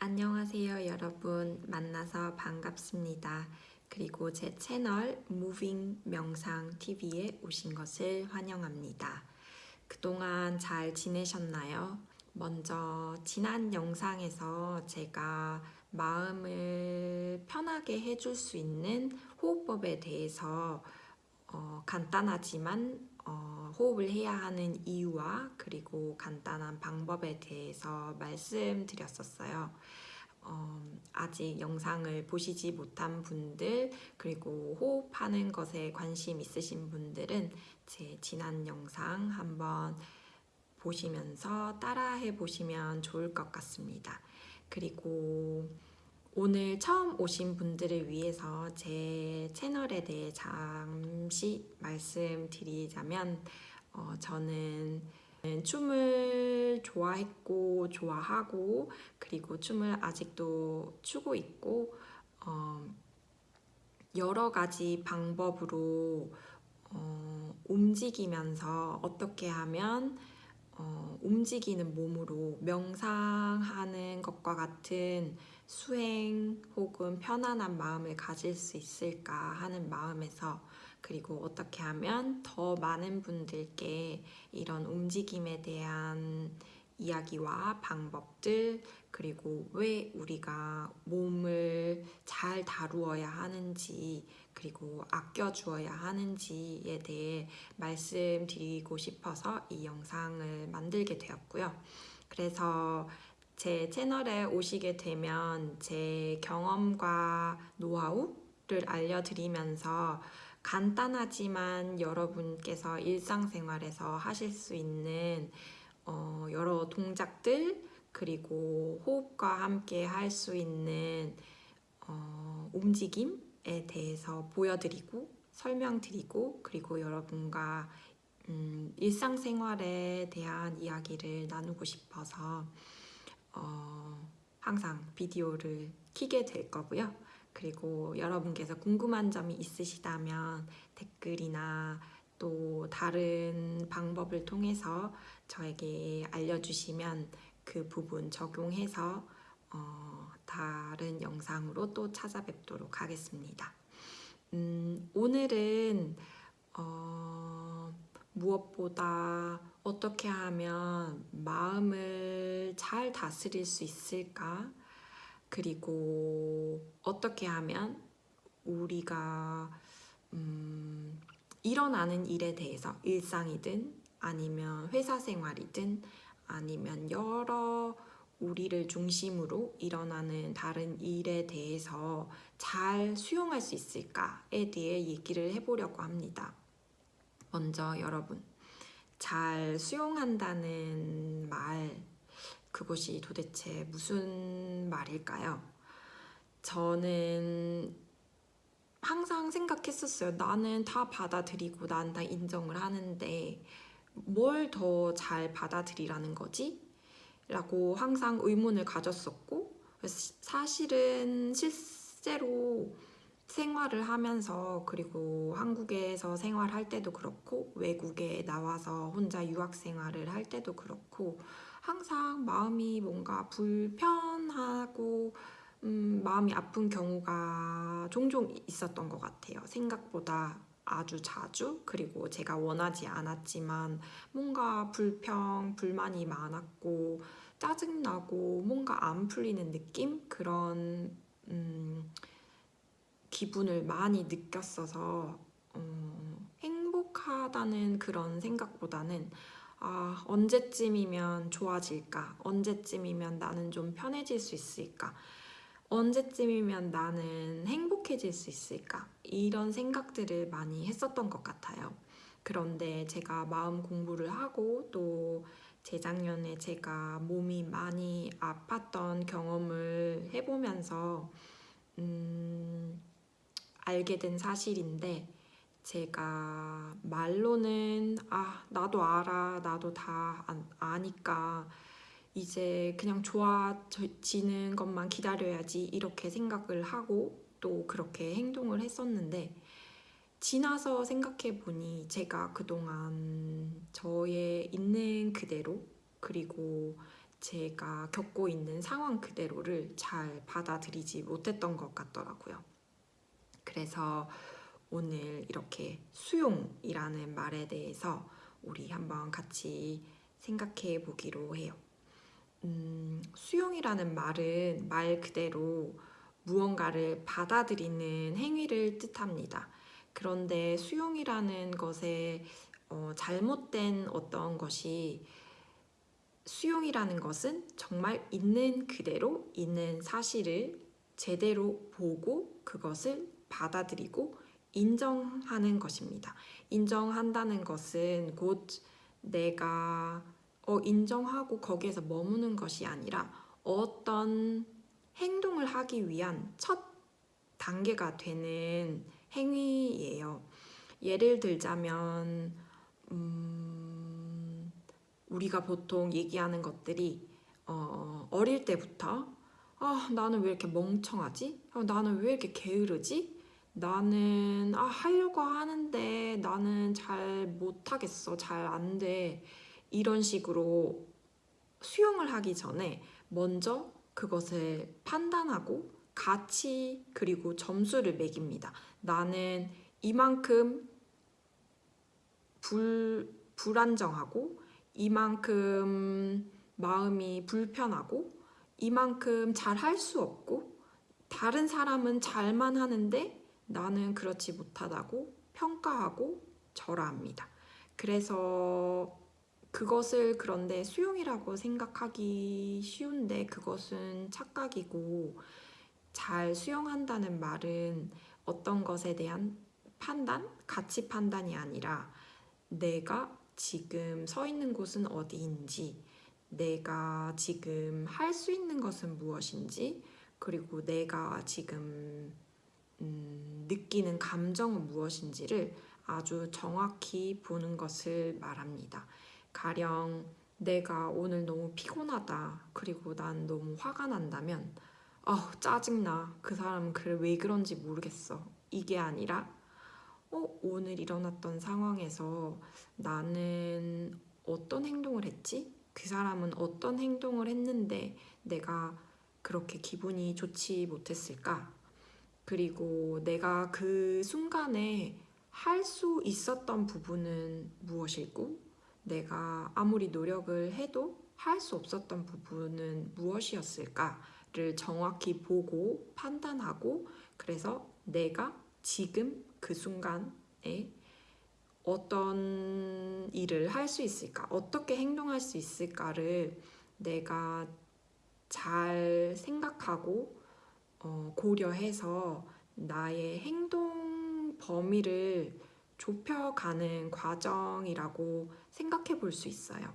안녕하세요, 여러분. 만나서 반갑습니다. 그리고 제 채널 무빙 명상 TV에 오신 것을 환영합니다. 그동안 잘 지내셨나요? 먼저 지난 영상에서 제가 마음을 편하게 해줄 수 있는 호흡법에 대해서 간단하지만 호흡을 해야 하는 이유와 그리고 간단한 방법에 대해서 말씀드렸었어요. 아직 영상을 보시지 못한 분들 그리고 호흡하는 것에 관심 있으신 분들은 제 지난 영상 한번 보시면서 따라해 보시면 좋을 것 같습니다. 그리고 오늘 처음 오신 분들을 위해서 제 채널에 대해 잠시 말씀드리자면 저는 춤을 좋아했고 좋아하고 그리고 춤을 아직도 추고 있고 여러 가지 방법으로 움직이면서 어떻게 하면 움직이는 몸으로 명상하는 것과 같은 수행 혹은 편안한 마음을 가질 수 있을까 하는 마음에서 그리고 어떻게 하면 더 많은 분들께 이런 움직임에 대한 이야기와 방법들 그리고 왜 우리가 몸을 잘 다루어야 하는지 그리고 아껴주어야 하는지에 대해 말씀드리고 싶어서 이 영상을 만들게 되었고요. 그래서 제 채널에 오시게 되면 제 경험과 노하우를 알려드리면서 간단하지만 여러분께서 일상생활에서 하실 수 있는 여러 동작들 그리고 호흡과 함께 할 수 있는 움직임에 대해서 보여드리고 설명드리고 그리고 여러분과 일상생활에 대한 이야기를 나누고 싶어서 항상 비디오를 켜게 될 거고요. 그리고 여러분께서 궁금한 점이 있으시다면 댓글이나 또 다른 방법을 통해서 저에게 알려주시면 그 부분 적용해서 다른 영상으로 또 찾아뵙도록 하겠습니다. 오늘은 무엇보다 어떻게 하면 마음을 잘 다스릴 수 있을까? 그리고 어떻게 하면 우리가 일어나는 일에 대해서 일상이든 아니면 회사 생활이든 아니면 여러 우리를 중심으로 일어나는 다른 일에 대해서 잘 수용할 수 있을까에 대해 얘기를 해보려고 합니다. 먼저 여러분, 잘 수용한다는 말, 그것이 도대체 무슨 말일까요? 저는 항상 생각했었어요. 나는 다 받아들이고 난 다 인정을 하는데 뭘 더 잘 받아들이라는 거지? 라고 항상 의문을 가졌었고 사실은 실제로 생활을 하면서 그리고 한국에서 생활할 때도 그렇고 외국에 나와서 혼자 유학 생활을 할 때도 그렇고 항상 마음이 뭔가 불편하고 마음이 아픈 경우가 종종 있었던 것 같아요. 생각보다 아주 자주 그리고 제가 원하지 않았지만 뭔가 불만이 많았고 짜증나고 뭔가 안 풀리는 느낌? 그런 기분을 많이 느꼈어서 행복하다는 그런 생각보다는 언제쯤이면 좋아질까? 언제쯤이면 나는 좀 편해질 수 있을까? 언제쯤이면 나는 행복해질 수 있을까? 이런 생각들을 많이 했었던 것 같아요. 그런데 제가 마음 공부를 하고 또 재작년에 제가 몸이 많이 아팠던 경험을 해보면서 알게 된 사실인데 제가 말로는 나도 알아 나도 다 아니까 이제 그냥 좋아지는 것만 기다려야지 이렇게 생각을 하고 또 그렇게 행동을 했었는데 지나서 생각해 보니 제가 그동안 저의 있는 그대로 그리고 제가 겪고 있는 상황 그대로를 잘 받아들이지 못했던 것 같더라고요. 그래서 오늘 이렇게 수용이라는 말에 대해서 우리 한번 같이 생각해 보기로 해요. 수용이라는 말은 말 그대로 무언가를 받아들이는 행위를 뜻합니다. 그런데 수용이라는 것에 잘못된 어떤 것이, 수용이라는 것은 정말 있는 그대로 있는 사실을 제대로 보고 그것을 받아들이고 인정하는 것입니다. 인정한다는 것은 곧 내가 인정하고 거기에서 머무는 것이 아니라 어떤 행동을 하기 위한 첫 단계가 되는 행위예요. 예를 들자면 우리가 보통 얘기하는 것들이 어릴 때부터 나는 왜 이렇게 멍청하지? 나는 왜 이렇게 게으르지? 나는 하려고 하는데 나는 잘 못하겠어. 잘 안 돼. 이런 식으로 수용을 하기 전에 먼저 그것을 판단하고 가치 그리고 점수를 매깁니다. 나는 이만큼 불안정하고 이만큼 마음이 불편하고 이만큼 잘 할 수 없고 다른 사람은 잘만 하는데 나는 그렇지 못하다고 평가하고 절하합니다. 그래서 그것을 그런데 수용이라고 생각하기 쉬운데 그것은 착각이고, 잘 수용한다는 말은 어떤 것에 대한 판단, 가치 판단이 아니라 내가 지금 서 있는 곳은 어디인지, 내가 지금 할 수 있는 것은 무엇인지, 그리고 내가 지금 느끼는 감정은 무엇인지를 아주 정확히 보는 것을 말합니다. 가령 내가 오늘 너무 피곤하다, 그리고 난 너무 화가 난다면 짜증나, 그 사람은 왜 그런지 모르겠어, 이게 아니라 오늘 일어났던 상황에서 나는 어떤 행동을 했지? 그 사람은 어떤 행동을 했는데 내가 그렇게 기분이 좋지 못했을까? 그리고 내가 그 순간에 할 수 있었던 부분은 무엇이고, 내가 아무리 노력을 해도 할 수 없었던 부분은 무엇이었을까를 정확히 보고 판단하고, 그래서 내가 지금 그 순간에 어떤 일을 할 수 있을까, 어떻게 행동할 수 있을까를 내가 잘 생각하고 고려해서 나의 행동 범위를 좁혀가는 과정이라고 생각해 볼 수 있어요.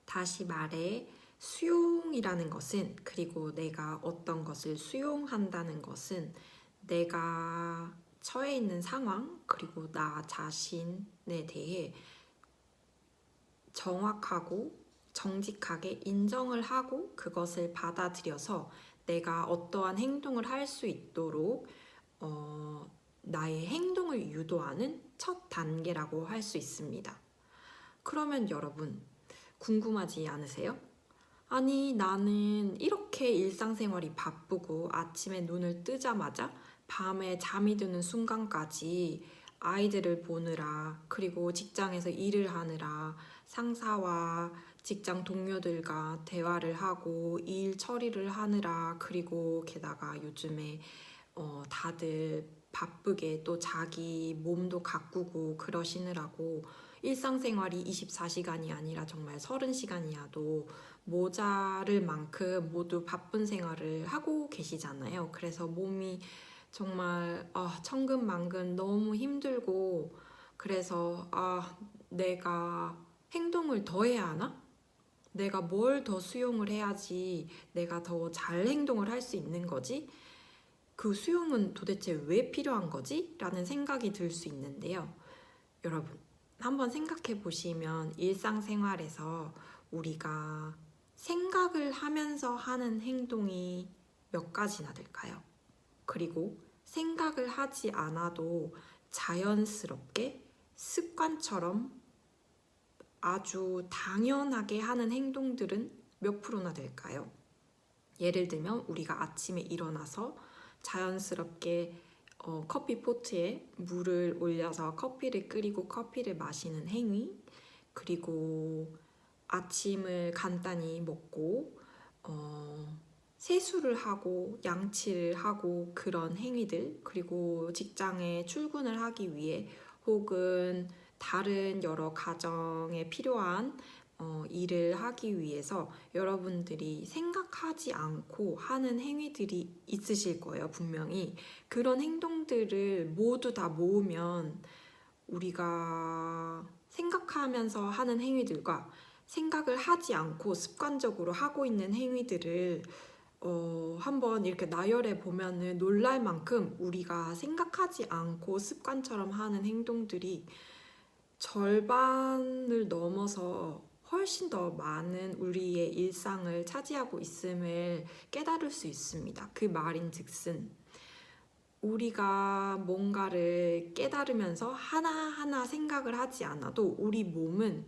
다시 말해, 수용이라는 것은, 그리고 내가 어떤 것을 수용한다는 것은 내가 처해 있는 상황 그리고 나 자신에 대해 정확하고 정직하게 인정을 하고 그것을 받아들여서 내가 어떠한 행동을 할 수 있도록 나의 행동을 유도하는 첫 단계라고 할 수 있습니다. 그러면 여러분, 궁금하지 않으세요? 아니, 나는 이렇게 일상생활이 바쁘고 아침에 눈을 뜨자마자 밤에 잠이 드는 순간까지 아이들을 보느라, 그리고 직장에서 일을 하느라 상사와 직장 동료들과 대화를 하고 일 처리를 하느라, 그리고 게다가 요즘에 다들 바쁘게 또 자기 몸도 가꾸고 그러시느라고 일상생활이 24시간이 아니라 정말 30시간이야도 모자를 만큼 모두 바쁜 생활을 하고 계시잖아요. 그래서 몸이 정말 천근만근 너무 힘들고, 그래서 내가 행동을 더 해야 하나? 내가 뭘 더 수용을 해야지 내가 더 잘 행동을 할 수 있는 거지? 그 수용은 도대체 왜 필요한 거지? 라는 생각이 들 수 있는데요. 여러분, 한번 생각해 보시면 일상생활에서 우리가 생각을 하면서 하는 행동이 몇 가지나 될까요? 그리고 생각을 하지 않아도 자연스럽게 습관처럼 아주 당연하게 하는 행동들은 몇 프로나 될까요? 예를 들면 우리가 아침에 일어나서 자연스럽게 커피 포트에 물을 올려서 커피를 끓이고 커피를 마시는 행위, 그리고 아침을 간단히 먹고 세수를 하고 양치를 하고 그런 행위들, 그리고 직장에 출근을 하기 위해 혹은 다른 여러 가정에 필요한 일을 하기 위해서 여러분들이 생각하지 않고 하는 행위들이 있으실 거예요, 분명히. 그런 행동들을 모두 다 모으면 우리가 생각하면서 하는 행위들과 생각을 하지 않고 습관적으로 하고 있는 행위들을 한번 이렇게 나열해 보면은 놀랄 만큼 우리가 생각하지 않고 습관처럼 하는 행동들이 절반을 넘어서 훨씬 더 많은 우리의 일상을 차지하고 있음을 깨달을 수 있습니다. 그 말인즉슨 우리가 뭔가를 깨달으면서 하나하나 생각을 하지 않아도 우리 몸은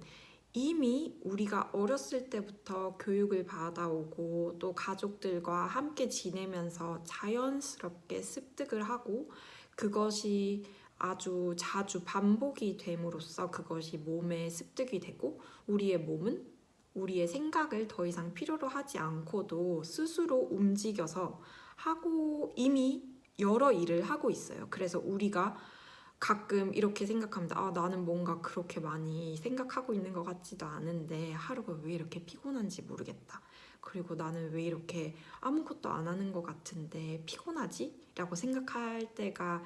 이미 우리가 어렸을 때부터 교육을 받아오고 또 가족들과 함께 지내면서 자연스럽게 습득을 하고 그것이 아주 자주 반복이 됨으로써 그것이 몸에 습득이 되고 우리의 몸은 우리의 생각을 더 이상 필요로 하지 않고도 스스로 움직여서 하고 이미 여러 일을 하고 있어요. 그래서 우리가 가끔 이렇게 생각합니다. 아, 나는 뭔가 그렇게 많이 생각하고 있는 것 같지도 않은데 하루가 왜 이렇게 피곤한지 모르겠다. 그리고 나는 왜 이렇게 아무것도 안 하는 것 같은데 피곤하지? 라고 생각할 때가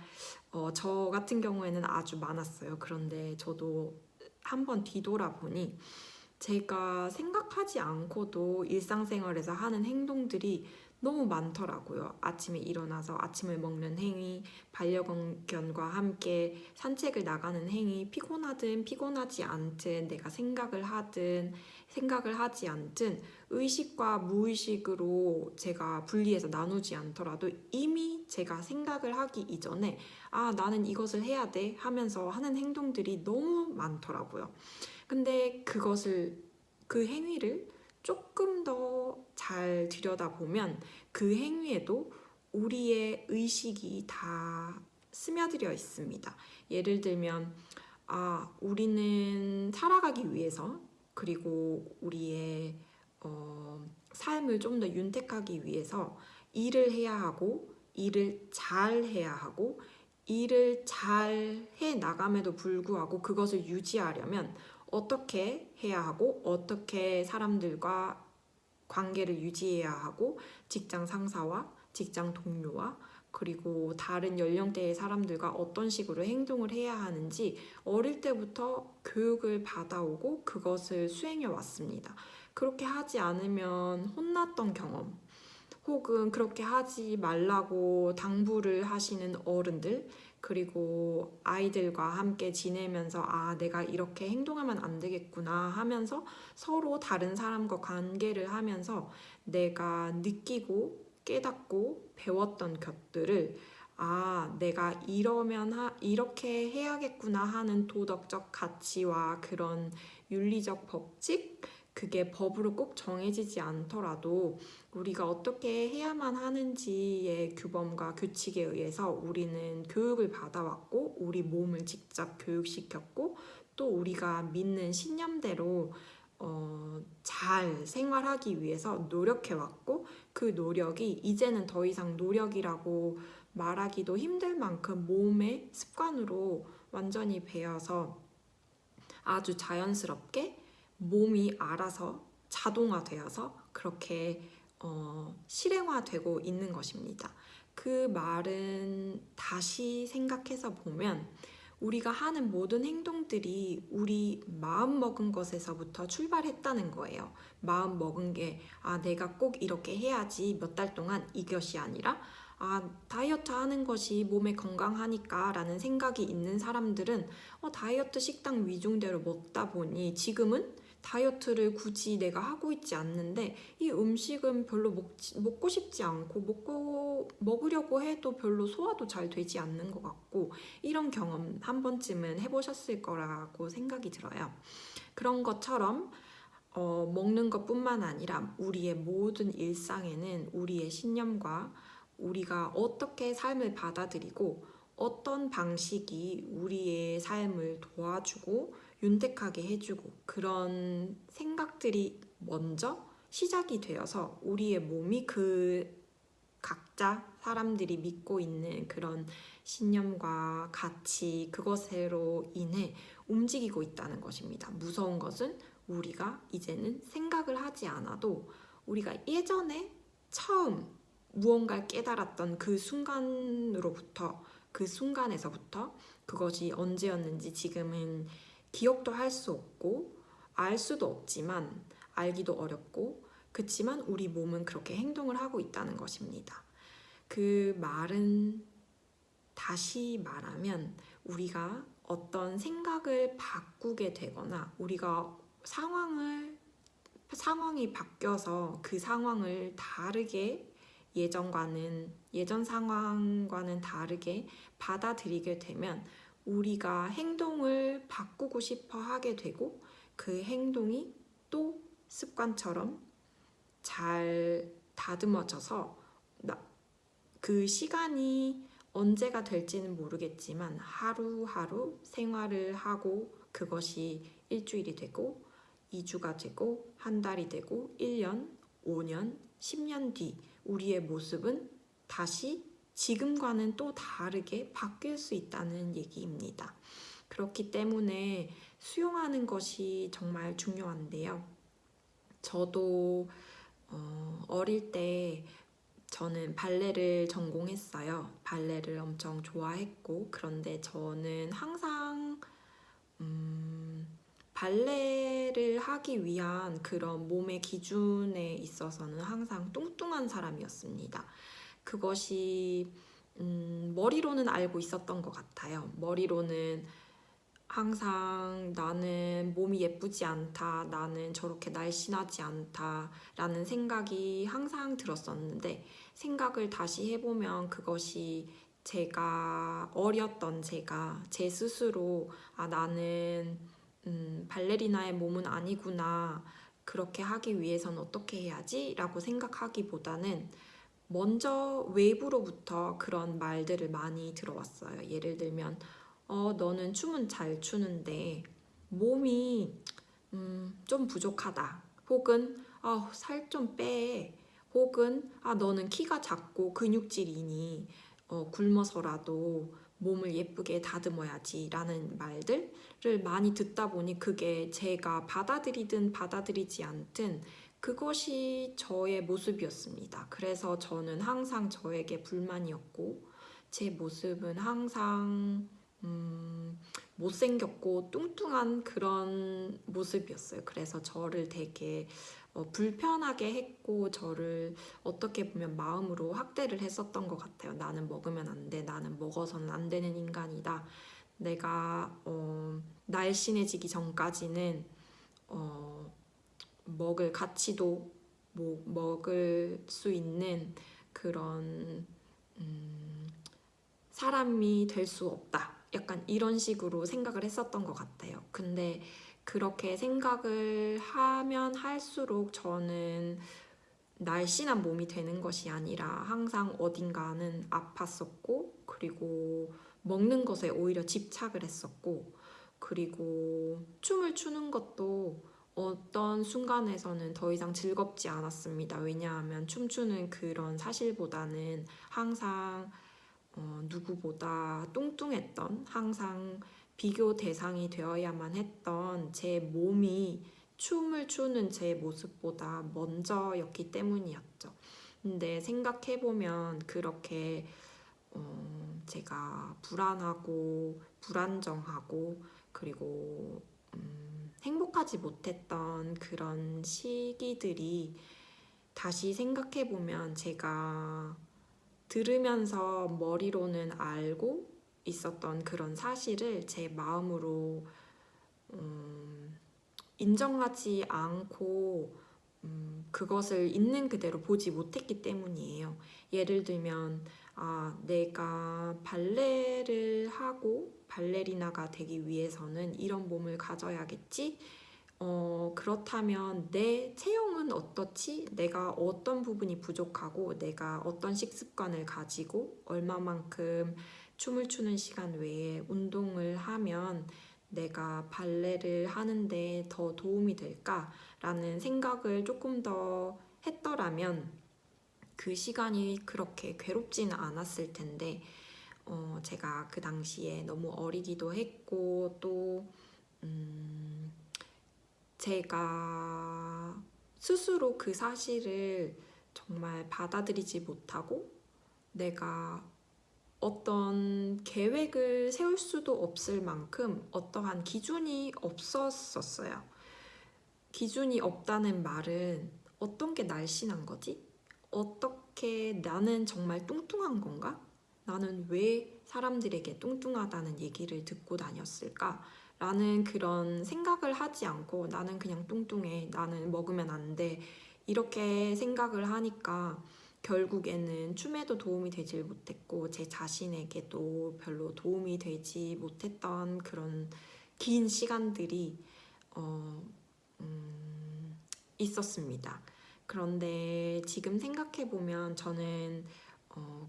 저 같은 경우에는 아주 많았어요. 그런데 저도 한번 뒤돌아보니 제가 생각하지 않고도 일상생활에서 하는 행동들이 너무 많더라고요. 아침에 일어나서 아침을 먹는 행위, 반려견과 함께 산책을 나가는 행위, 피곤하든 피곤하지 않든 내가 생각을 하든 생각을 하지 않든 의식과 무의식으로 제가 분리해서 나누지 않더라도 이미 제가 생각을 하기 이전에 아, 나는 이것을 해야 돼 하면서 하는 행동들이 너무 많더라고요. 근데 그 행위를 조금 더 잘 들여다보면 그 행위에도 우리의 의식이 다 스며들어 있습니다. 예를 들면, 우리는 살아가기 위해서 그리고 우리의 삶을 좀 더 윤택하기 위해서 일을 해야 하고, 일을 잘 해야 하고, 일을 잘 해 나감에도 불구하고 그것을 유지하려면 어떻게 해야 하고 어떻게 사람들과 관계를 유지해야 하고 직장 상사와 직장 동료와 그리고 다른 연령대의 사람들과 어떤 식으로 행동을 해야 하는지 어릴 때부터 교육을 받아오고 그것을 수행해 왔습니다. 그렇게 하지 않으면 혼났던 경험 혹은 그렇게 하지 말라고 당부를 하시는 어른들 그리고 아이들과 함께 지내면서 아, 내가 이렇게 행동하면 안 되겠구나 하면서 서로 다른 사람과 관계를 하면서 내가 느끼고 깨닫고 배웠던 것들을 아, 내가 이렇게 해야겠구나 하는 도덕적 가치와 그런 윤리적 법칙 그게 법으로 꼭 정해지지 않더라도 우리가 어떻게 해야만 하는지의 규범과 규칙에 의해서 우리는 교육을 받아왔고 우리 몸을 직접 교육시켰고 또 우리가 믿는 신념대로 잘 생활하기 위해서 노력해왔고 그 노력이 이제는 더 이상 노력이라고 말하기도 힘들 만큼 몸의 습관으로 완전히 배어서 아주 자연스럽게 몸이 알아서 자동화되어서 그렇게 실행화되고 있는 것입니다. 그 말은 다시 생각해서 보면 우리가 하는 모든 행동들이 우리 마음 먹은 것에서부터 출발했다는 거예요. 마음 먹은 게 내가 꼭 이렇게 해야지 몇 달 동안 이것이 아니라 다이어트 하는 것이 몸에 건강하니까 라는 생각이 있는 사람들은 다이어트 식당 위중대로 먹다 보니 지금은 다이어트를 굳이 내가 하고 있지 않는데 이 음식은 별로 먹고 싶지 않고 먹으려고 해도 별로 소화도 잘 되지 않는 것 같고 이런 경험 한 번쯤은 해보셨을 거라고 생각이 들어요. 그런 것처럼 먹는 것뿐만 아니라 우리의 모든 일상에는 우리의 신념과 우리가 어떻게 삶을 받아들이고 어떤 방식이 우리의 삶을 도와주고 윤택하게 해주고 그런 생각들이 먼저 시작이 되어서 우리의 몸이 그 각자 사람들이 믿고 있는 그런 신념과 가치 그것으로 인해 움직이고 있다는 것입니다. 무서운 것은 우리가 이제는 생각을 하지 않아도 우리가 예전에 처음 무언가를 깨달았던 그 순간으로부터 그 순간에서부터 그것이 언제였는지 지금은 기억도 할 수 없고 알 수도 없지만 알기도 어렵고 그치만 우리 몸은 그렇게 행동을 하고 있다는 것입니다. 그 말은 다시 말하면 우리가 어떤 생각을 바꾸게 되거나 우리가 상황이 바뀌어서 그 상황을 다르게 예전 상황과는 다르게 받아들이게 되면 우리가 행동을 바꾸고 싶어 하게 되고 그 행동이 또 습관처럼 잘 다듬어져서 그 시간이 언제가 될지는 모르겠지만 하루하루 생활을 하고 그것이 일주일이 되고 2주가 되고 한 달이 되고 1년, 5년, 10년 뒤 우리의 모습은 다시 지금과는 또 다르게 바뀔 수 있다는 얘기입니다. 그렇기 때문에 수용하는 것이 정말 중요한데요. 저도 어릴 때 저는 발레를 전공했어요. 발레를 엄청 좋아했고 그런데 저는 항상 발레를 하기 위한 그런 몸의 기준에 있어서는 항상 뚱뚱한 사람이었습니다. 그것이 머리로는 알고 있었던 것 같아요. 머리로는 항상 나는 몸이 예쁘지 않다, 나는 저렇게 날씬하지 않다 라는 생각이 항상 들었었는데 생각을 다시 해보면 그것이 제가 어렸던 제 스스로 나는 발레리나의 몸은 아니구나 그렇게 하기 위해서는 어떻게 해야지? 라고 생각하기보다는 먼저 외부로부터 그런 말들을 많이 들어왔어요. 예를 들면 너는 춤은 잘 추는데 몸이 좀 부족하다. 혹은 살 좀 빼. 혹은 너는 키가 작고 근육질이니 굶어서라도 몸을 예쁘게 다듬어야지 라는 말들을 많이 듣다 보니 그게 제가 받아들이든 받아들이지 않든 그것이 저의 모습이었습니다. 그래서 저는 항상 저에게 불만이었고 제 모습은 항상 못생겼고 뚱뚱한 그런 모습이었어요. 그래서 저를 되게 불편하게 했고 저를 어떻게 보면 마음으로 학대를 했었던 것 같아요. 나는 먹으면 안 돼. 나는 먹어서는 안 되는 인간이다. 내가 날씬해지기 전까지는 먹을 가치도 먹을 수 있는 그런 사람이 될 수 없다. 약간 이런 식으로 생각을 했었던 것 같아요. 근데 그렇게 생각을 하면 할수록 저는 날씬한 몸이 되는 것이 아니라 항상 어딘가는 아팠었고 그리고 먹는 것에 오히려 집착을 했었고 그리고 춤을 추는 것도 어떤 순간에서는 더 이상 즐겁지 않았습니다. 왜냐하면 춤추는 그런 사실보다는 항상 누구보다 뚱뚱했던 항상 비교 대상이 되어야만 했던 제 몸이 춤을 추는 제 모습보다 먼저였기 때문이었죠. 근데 생각해보면 그렇게 제가 불안하고 불안정하고 그리고 행복하지 못했던 그런 시기들이 다시 생각해보면 제가 들으면서 머리로는 알고 있었던 그런 사실을 제 마음으로 인정하지 않고 그것을 있는 그대로 보지 못했기 때문이에요. 예를 들면 내가 발레를 하고 발레리나가 되기 위해서는 이런 몸을 가져야겠지? 그렇다면 내 체형은 어떻지? 내가 어떤 부분이 부족하고 내가 어떤 식습관을 가지고 얼마만큼 춤을 추는 시간 외에 운동을 하면 내가 발레를 하는데 더 도움이 될까라는 생각을 조금 더 했더라면 그 시간이 그렇게 괴롭지는 않았을 텐데 제가 그 당시에 너무 어리기도 했고 또 제가 스스로 그 사실을 정말 받아들이지 못하고 내가 어떤 계획을 세울 수도 없을 만큼 어떠한 기준이 없었었어요. 기준이 없다는 말은 어떤 게 날씬한 거지? 어떻게 나는 정말 뚱뚱한 건가? 나는 왜 사람들에게 뚱뚱하다는 얘기를 듣고 다녔을까? 라는 그런 생각을 하지 않고 나는 그냥 뚱뚱해. 나는 먹으면 안 돼. 이렇게 생각을 하니까 결국에는 춤에도 도움이 되질 못했고 제 자신에게도 별로 도움이 되지 못했던 그런 긴 시간들이 어, 있었습니다. 그런데 지금 생각해보면 저는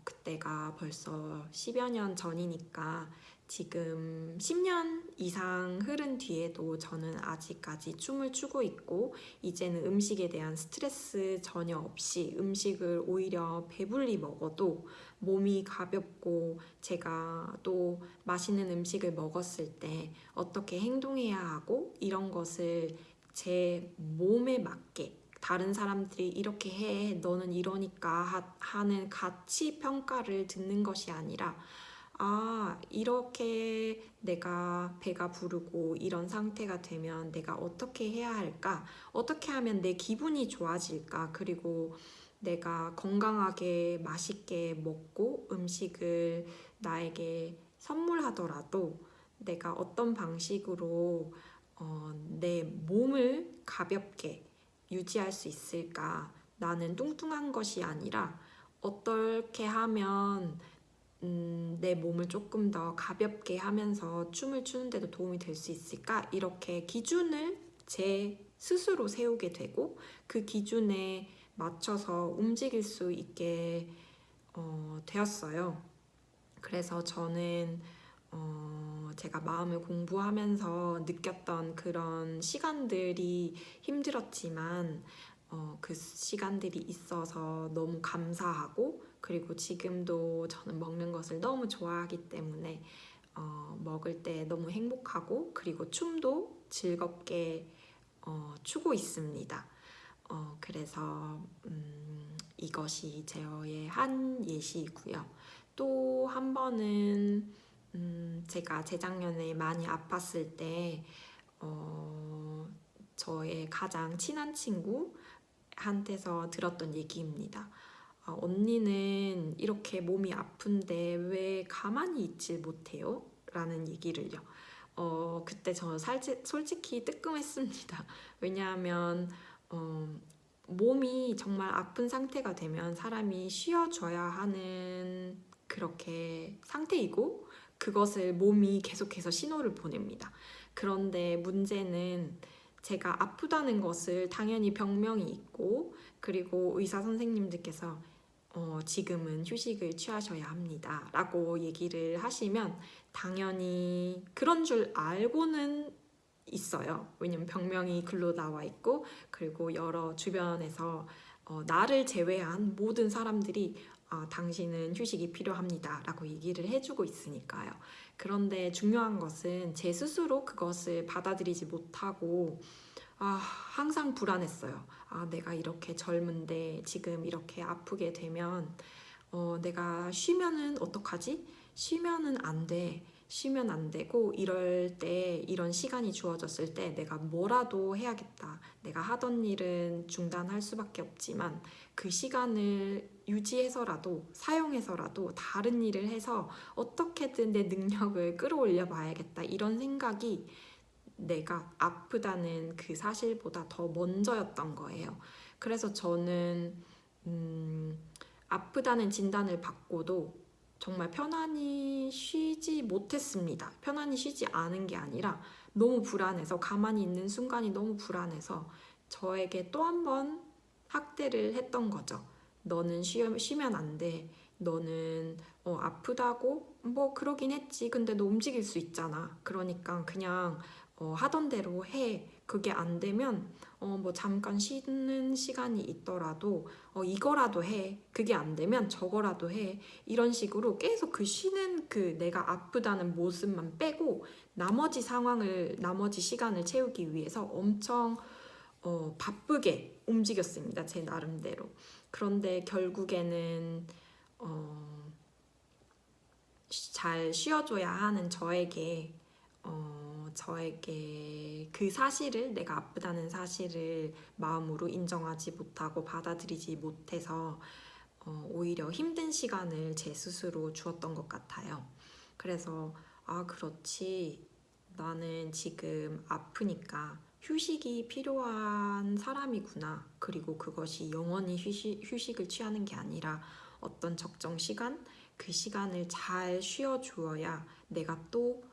그때가 벌써 10여 년 전이니까 지금 10년 이상 흐른 뒤에도 저는 아직까지 춤을 추고 있고 이제는 음식에 대한 스트레스 전혀 없이 음식을 오히려 배불리 먹어도 몸이 가볍고 제가 또 맛있는 음식을 먹었을 때 어떻게 행동해야 하고 이런 것을 제 몸에 맞게 다른 사람들이 이렇게 해 너는 이러니까 하는 가치 평가를 듣는 것이 아니라 이렇게 내가 배가 부르고 이런 상태가 되면 내가 어떻게 해야 할까? 어떻게 하면 내 기분이 좋아질까? 그리고 내가 건강하게 맛있게 먹고 음식을 나에게 선물하더라도 내가 어떤 방식으로 내 몸을 가볍게 유지할 수 있을까? 나는 뚱뚱한 것이 아니라 어떻게 하면 내 몸을 조금 더 가볍게 하면서 춤을 추는데도 도움이 될 수 있을까? 이렇게 기준을 제 스스로 세우게 되고 그 기준에 맞춰서 움직일 수 있게 되었어요. 그래서 저는 제가 마음을 공부하면서 느꼈던 그런 시간들이 힘들었지만 그 시간들이 있어서 너무 감사하고 그리고 지금도 저는 먹는 것을 너무 좋아하기 때문에 먹을 때 너무 행복하고 그리고 춤도 즐겁게 추고 있습니다. 그래서 이것이 저의 한 예시이고요. 또 한 번은 제가 재작년에 많이 아팠을 때 저의 가장 친한 친구한테서 들었던 얘기입니다. 언니는 이렇게 몸이 아픈데 왜 가만히 있질 못해요? 라는 얘기를요. 그때 저 솔직히 뜨끔했습니다. 왜냐하면 몸이 정말 아픈 상태가 되면 사람이 쉬어줘야 하는 그렇게 상태이고 그것을 몸이 계속해서 신호를 보냅니다. 그런데 문제는 제가 아프다는 것을 당연히 병명이 있고 그리고 의사 선생님들께서 지금은 휴식을 취하셔야 합니다. 라고 얘기를 하시면 당연히 그런 줄 알고는 있어요. 왜냐면 병명이 글로 나와 있고 그리고 여러 주변에서 나를 제외한 모든 사람들이 당신은 휴식이 필요합니다. 라고 얘기를 해주고 있으니까요. 그런데 중요한 것은 제 스스로 그것을 받아들이지 못하고 항상 불안했어요. 내가 이렇게 젊은데 지금 이렇게 아프게 되면 내가 쉬면은 어떡하지? 쉬면은 안 돼. 쉬면 안 되고 이럴 때 이런 시간이 주어졌을 때 내가 뭐라도 해야겠다. 내가 하던 일은 중단할 수밖에 없지만 그 시간을 유지해서라도 사용해서라도 다른 일을 해서 어떻게든 내 능력을 끌어올려 봐야겠다. 이런 생각이 내가 아프다는 그 사실보다 더 먼저였던 거예요. 그래서 저는 아프다는 진단을 받고도 정말 편안히 쉬지 못했습니다. 편안히 쉬지 않은 게 아니라 너무 불안해서, 가만히 있는 순간이 너무 불안해서 저에게 또 한 번 학대를 했던 거죠. 너는 쉬면 안 돼. 너는 아프다고? 뭐 그러긴 했지. 근데 너 움직일 수 있잖아. 그러니까 그냥 하던 대로 해. 그게 안 되면 뭐 잠깐 쉬는 시간이 있더라도 이거라도 해. 그게 안 되면 저거라도 해. 이런 식으로 계속 그 쉬는 그 내가 아프다는 모습만 빼고 나머지 상황을, 나머지 시간을 채우기 위해서 엄청 바쁘게 움직였습니다. 제 나름대로. 그런데 결국에는 잘 쉬어줘야 하는 저에게 그 사실을, 내가 아프다는 사실을 마음으로 인정하지 못하고 받아들이지 못해서 오히려 힘든 시간을 제 스스로 주었던 것 같아요. 그래서 그렇지. 나는 지금 아프니까 휴식이 필요한 사람이구나. 그리고 그것이 영원히 휴식을 취하는 게 아니라 어떤 적정 시간, 그 시간을 잘 쉬어주어야 내가 또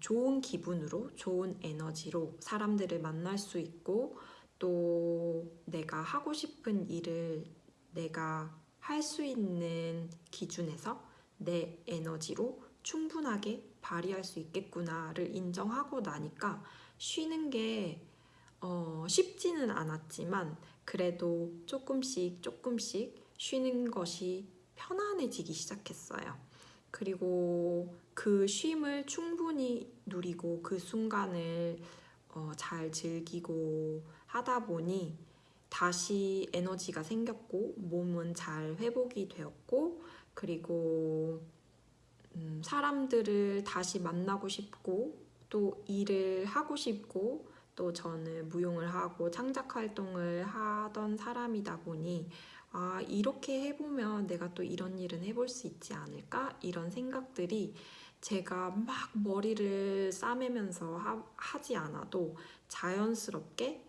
좋은 기분으로, 좋은 에너지로 사람들을 만날 수 있고, 또 내가 하고 싶은 일을 내가 할 수 있는 기준에서 내 에너지로 충분하게 발휘할 수 있겠구나를 인정하고 나니까 쉬는 게 쉽지는 않았지만 그래도 조금씩 조금씩 쉬는 것이 편안해지기 시작했어요. 그리고 그 쉼을 충분히 누리고 그 순간을 잘 즐기고 하다 보니 다시 에너지가 생겼고 몸은 잘 회복이 되었고, 그리고 사람들을 다시 만나고 싶고 또 일을 하고 싶고, 또 저는 무용을 하고 창작 활동을 하던 사람이다 보니 이렇게 해보면 내가 또 이런 일은 해볼 수 있지 않을까? 이런 생각들이 제가 막 머리를 싸매면서 하지 않아도 자연스럽게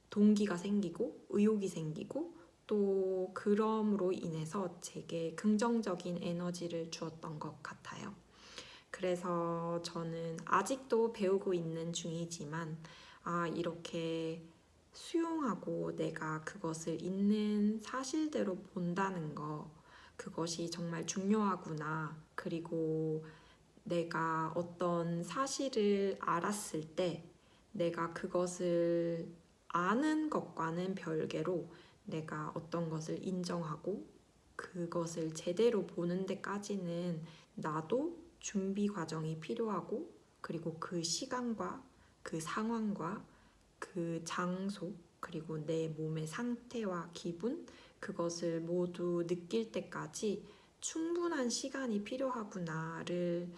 동기가 생기고 의욕이 생기고, 또 그럼으로 인해서 제게 긍정적인 에너지를 주었던 것 같아요. 그래서 저는 아직도 배우고 있는 중이지만 이렇게 수용하고 내가 그것을 있는 사실대로 본다는 거, 그것이 정말 중요하구나. 그리고 내가 어떤 사실을 알았을 때 내가 그것을 아는 것과는 별개로 내가 어떤 것을 인정하고 그것을 제대로 보는 데까지는 나도 준비 과정이 필요하고, 그리고 그 시간과 그 상황과 그 장소, 그리고 내 몸의 상태와 기분, 그것을 모두 느낄 때까지 충분한 시간이 필요하구나를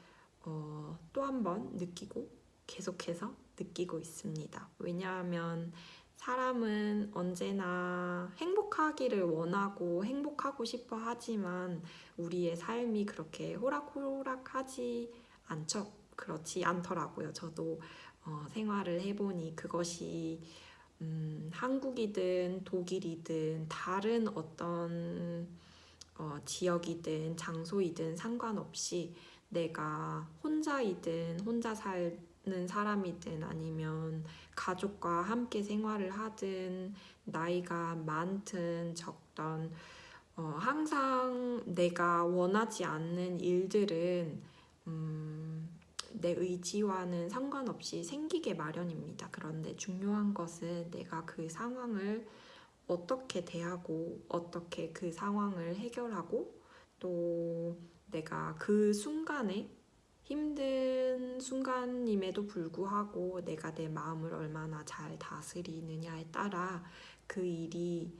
또 한 번 느끼고 계속해서 느끼고 있습니다. 왜냐하면 사람은 언제나 행복하기를 원하고 행복하고 싶어 하지만 우리의 삶이 그렇게 호락호락하지 않죠. 그렇지 않더라고요. 저도 생활을 해보니 그것이 한국이든 독일이든 다른 어떤 지역이든 장소이든 상관없이 내가 혼자이든 혼자 사는 사람이든 아니면 가족과 함께 생활을 하든 나이가 많든 적던 항상 내가 원하지 않는 일들은 내 의지와는 상관없이 생기게 마련입니다. 그런데 중요한 것은 내가 그 상황을 어떻게 대하고 어떻게 그 상황을 해결하고, 또 내가 그 순간에 힘든 순간임에도 불구하고 내가 내 마음을 얼마나 잘 다스리느냐에 따라 그 일이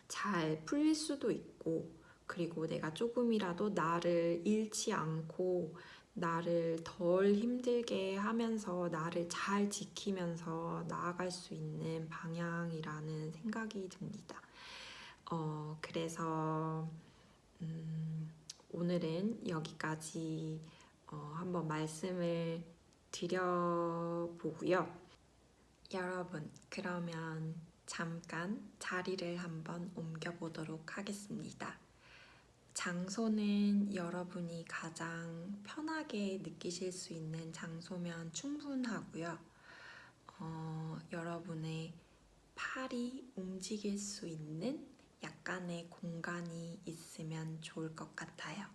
잘 풀릴 수도 있고, 그리고 내가 조금이라도 나를 잃지 않고 나를 덜 힘들게 하면서 나를 잘 지키면서 나아갈 수 있는 방향이라는 생각이 듭니다. 그래서 오늘은 여기까지 한번 말씀을 드려보고요. 여러분, 그러면 잠깐 자리를 한번 옮겨보도록 하겠습니다. 장소는 여러분이 가장 편하게 느끼실 수 있는 장소면 충분하고요. 여러분의 팔이 움직일 수 있는 약간의 공간이 있으면 좋을 것 같아요.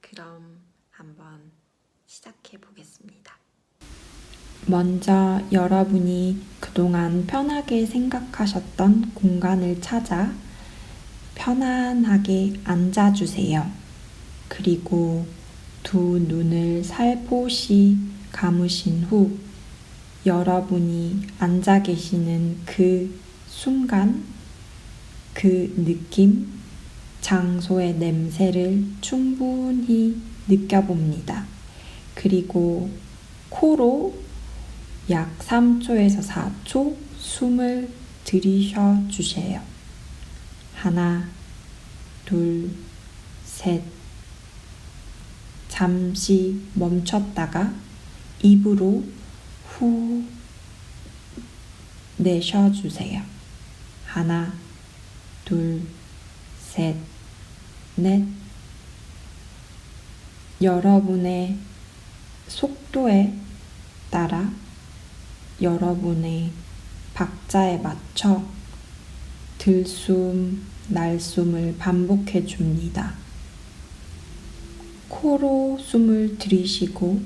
그럼 한번 시작해 보겠습니다. 먼저 여러분이 그동안 편하게 생각하셨던 공간을 찾아 편안하게 앉아주세요. 그리고 두 눈을 살포시 감으신 후 여러분이 앉아 계시는 그 순간, 그 느낌, 장소의 냄새를 충분히 느껴봅니다. 그리고 코로 약 3초에서 4초 숨을 들이쉬어 주세요. 하나, 둘, 셋. 잠시 멈췄다가 입으로 후 내쉬어주세요. 하나, 둘, 셋, 넷. 여러분의 속도에 따라 여러분의 박자에 맞춰 들숨, 날숨을 반복해 줍니다. 코로 숨을 들이쉬고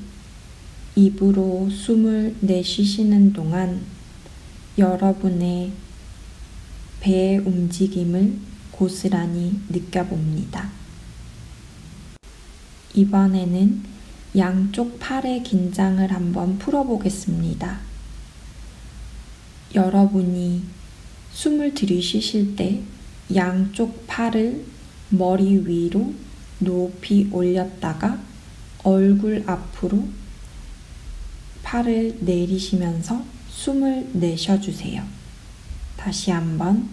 입으로 숨을 내쉬시는 동안 여러분의 배의 움직임을 고스란히 느껴봅니다. 이번에는 양쪽 팔의 긴장을 한번 풀어보겠습니다. 여러분이 숨을 들이쉬실 때 양쪽 팔을 머리 위로 높이 올렸다가 얼굴 앞으로 팔을 내리시면서 숨을 내쉬어주세요. 다시 한번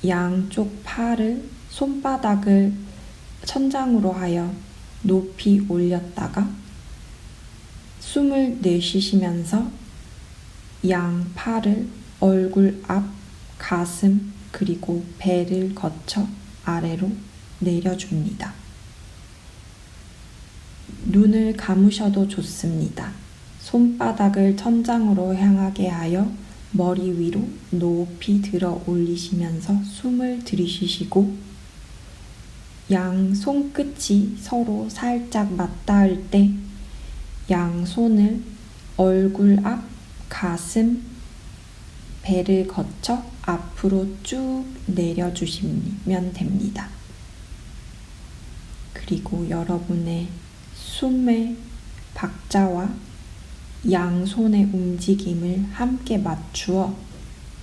양쪽 팔을 손바닥을 천장으로 하여 높이 올렸다가 숨을 내쉬시면서 양 팔을 얼굴 앞, 가슴, 그리고 배를 거쳐 아래로 내려줍니다. 눈을 감으셔도 좋습니다. 손바닥을 천장으로 향하게 하여 머리 위로 높이 들어 올리시면서 숨을 들이쉬시고 양 손끝이 서로 살짝 맞닿을 때 양손을 얼굴 앞, 가슴, 배를 거쳐 앞으로 쭉 내려주시면 됩니다. 그리고 여러분의 숨의 박자와 양손의 움직임을 함께 맞추어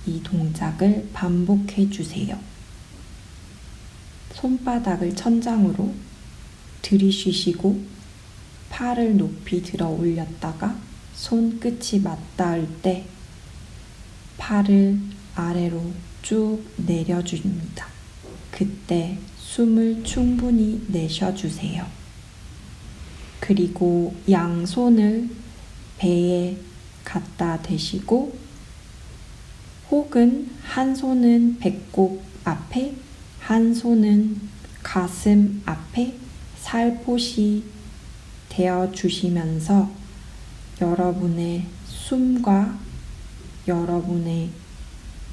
이 동작을 반복해 주세요. 손바닥을 천장으로 들이쉬시고 팔을 높이 들어 올렸다가 손끝이 맞닿을 때 팔을 아래로 쭉 내려줍니다. 그때 숨을 충분히 내쉬어주세요. 그리고 양손을 배에 갖다 대시고 혹은 한 손은 배꼽 앞에, 한 손은 가슴 앞에 살포시 대어주시면서 여러분의 숨과 여러분의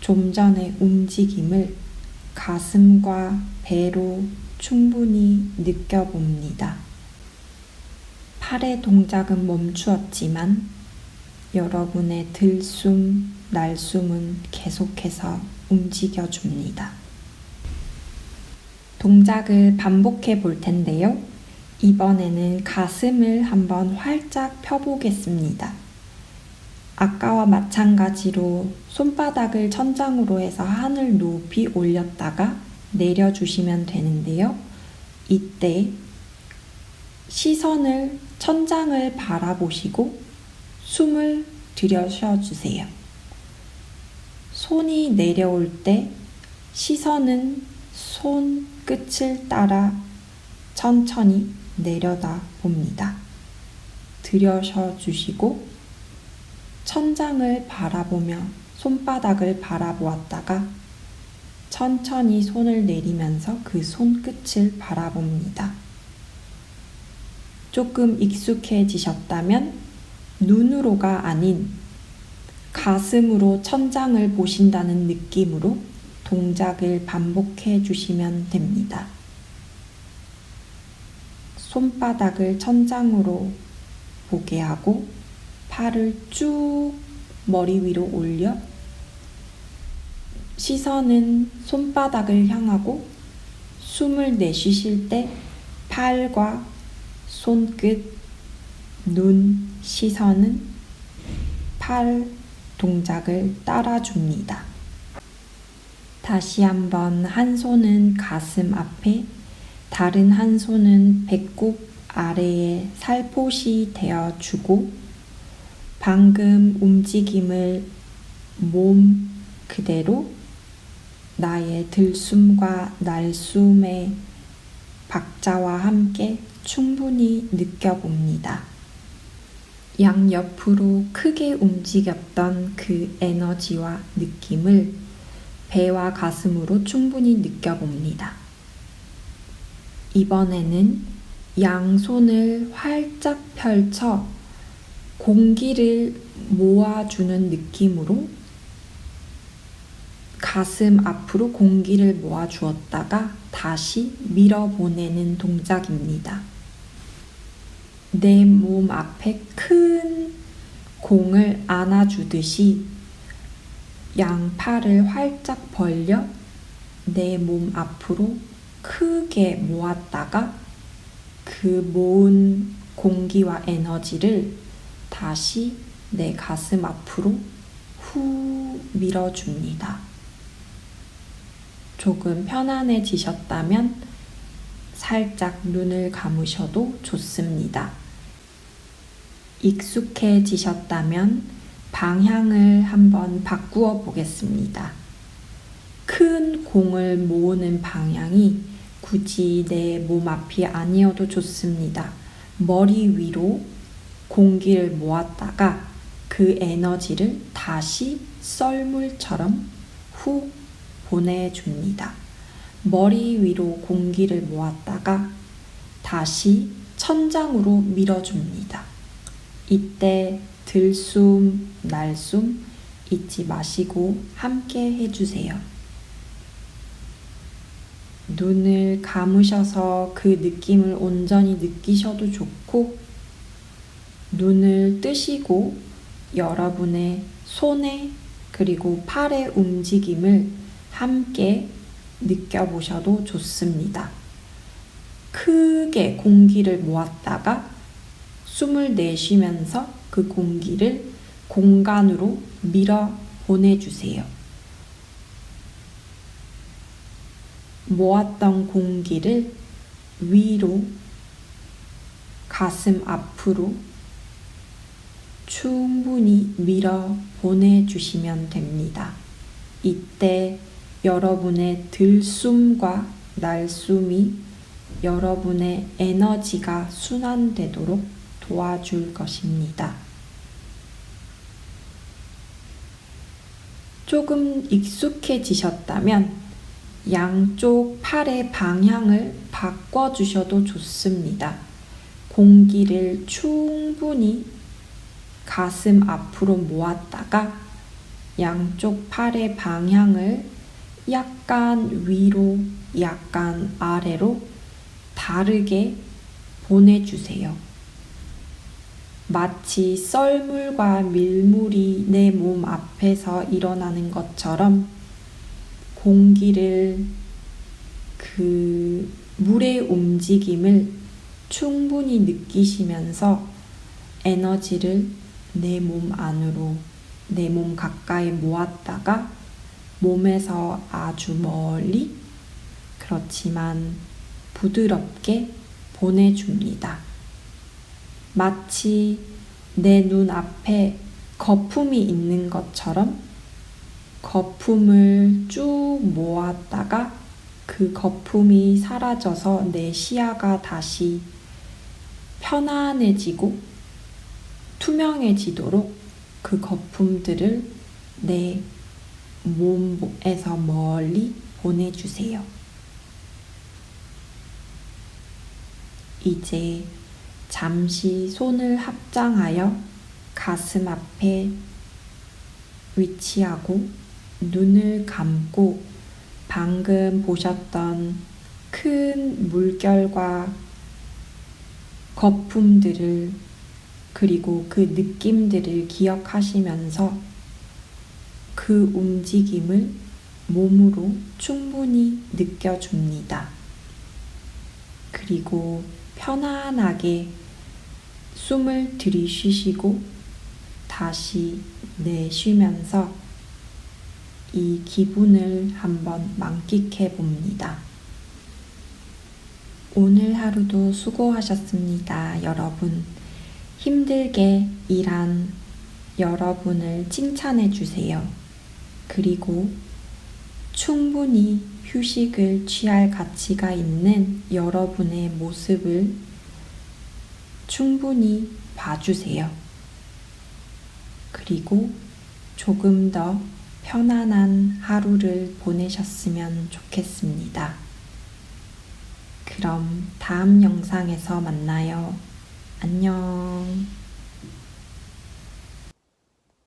좀 전의 움직임을 가슴과 배로 충분히 느껴봅니다. 팔의 동작은 멈추었지만 여러분의 들숨, 날숨은 계속해서 움직여줍니다. 동작을 반복해 볼 텐데요. 이번에는 가슴을 한번 활짝 펴보겠습니다. 아까와 마찬가지로 손바닥을 천장으로 해서 하늘 높이 올렸다가 내려주시면 되는데요. 이때 시선을 천장을 바라보시고 숨을 들이쉬어주세요. 손이 내려올 때 시선은 손끝을 따라 천천히 내려다 봅니다. 들이쉬어주시고 천장을 바라보며 손바닥을 바라보았다가 천천히 손을 내리면서 그 손끝을 바라봅니다. 조금 익숙해지셨다면 눈으로가 아닌 가슴으로 천장을 보신다는 느낌으로 동작을 반복해 주시면 됩니다. 손바닥을 천장으로 보게 하고 팔을 쭉 머리 위로 올려 시선은 손바닥을 향하고 숨을 내쉬실 때 팔과 손끝, 눈, 시선은 팔 동작을 따라줍니다. 다시 한번 한 손은 가슴 앞에, 다른 한 손은 배꼽 아래에 살포시 대어주고 방금 움직임을 몸 그대로 나의 들숨과 날숨의 박자와 함께 충분히 느껴봅니다. 양옆으로 크게 움직였던 그 에너지와 느낌을 배와 가슴으로 충분히 느껴봅니다. 이번에는 양손을 활짝 펼쳐 공기를 모아주는 느낌으로 가슴 앞으로 공기를 모아주었다가 다시 밀어보내는 동작입니다. 내 몸 앞에 큰 공을 안아주듯이 양팔을 활짝 벌려 내 몸 앞으로 크게 모았다가 그 모은 공기와 에너지를 다시 내 가슴 앞으로 후 밀어줍니다. 조금 편안해지셨다면 살짝 눈을 감으셔도 좋습니다. 익숙해지셨다면 방향을 한번 바꾸어 보겠습니다. 큰 공을 모으는 방향이 굳이 내 몸 앞이 아니어도 좋습니다. 머리 위로 공기를 모았다가 그 에너지를 다시 썰물처럼 후 보내줍니다. 머리 위로 공기를 모았다가 다시 천장으로 밀어줍니다. 이때 들숨, 날숨 잊지 마시고 함께 해주세요. 눈을 감으셔서 그 느낌을 온전히 느끼셔도 좋고, 눈을 뜨시고 여러분의 손에 그리고 팔의 움직임을 함께 느껴보셔도 좋습니다. 크게 공기를 모았다가 숨을 내쉬면서 그 공기를 공간으로 밀어 보내주세요. 모았던 공기를 위로, 가슴 앞으로 충분히 밀어 보내주시면 됩니다. 이때 여러분의 들숨과 날숨이 여러분의 에너지가 순환되도록 도와줄 것입니다. 조금 익숙해지셨다면 양쪽 팔의 방향을 바꿔주셔도 좋습니다. 공기를 충분히 가슴 앞으로 모았다가 양쪽 팔의 방향을 약간 위로, 약간 아래로 다르게 보내주세요. 마치 썰물과 밀물이 내 몸 앞에서 일어나는 것처럼 공기를 그 물의 움직임을 충분히 느끼시면서 에너지를 내 몸 안으로, 내 몸 가까이 모았다가 몸에서 아주 멀리, 그렇지만 부드럽게 보내줍니다. 마치 내 눈 앞에 거품이 있는 것처럼 거품을 쭉 모았다가 그 거품이 사라져서 내 시야가 다시 편안해지고 투명해지도록 그 거품들을 내 몸에서 멀리 보내주세요. 이제 잠시 손을 합장하여 가슴 앞에 위치하고 눈을 감고 방금 보셨던 큰 물결과 거품들을 그리고 그 느낌들을 기억하시면서 그 움직임을 몸으로 충분히 느껴줍니다. 그리고 편안하게 숨을 들이쉬시고 다시 내쉬면서 이 기분을 한번 만끽해 봅니다. 오늘 하루도 수고하셨습니다, 여러분. 힘들게 일한 여러분을 칭찬해 주세요. 그리고 충분히 휴식을 취할 가치가 있는 여러분의 모습을 충분히 봐주세요. 그리고 조금 더 편안한 하루를 보내셨으면 좋겠습니다. 그럼 다음 영상에서 만나요. 안녕.